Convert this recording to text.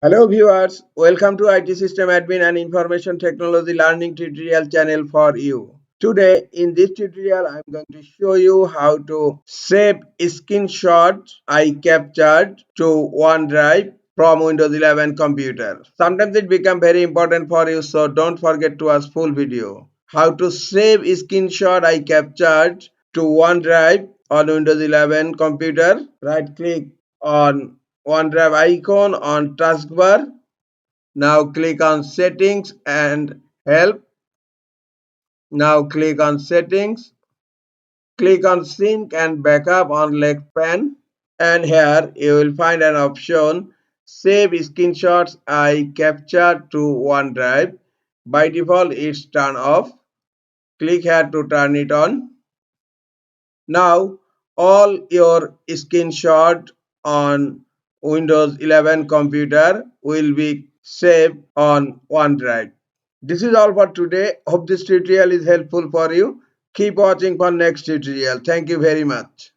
Hello viewers, welcome to IT System Admin and Information Technology Learning tutorial channel for you. Today in this tutorial I am going to show you how to save screenshots I captured to OneDrive from Windows 11 computer. Sometimes it becomes very important for you, so don't forget to watch full video. How to save screenshot I captured to OneDrive on Windows 11 computer. Right click on OneDrive icon on taskbar. Now click on settings and help. Now click on settings. Click on sync and backup on left pane. And here you will find an option save screenshots I captured to OneDrive. By default it's turned off. Click here to turn it on. Now all your screenshot on Windows 11 computer will be saved on OneDrive. This is all for today. Hope this tutorial is helpful for you. Keep watching for next tutorial. Thank you very much.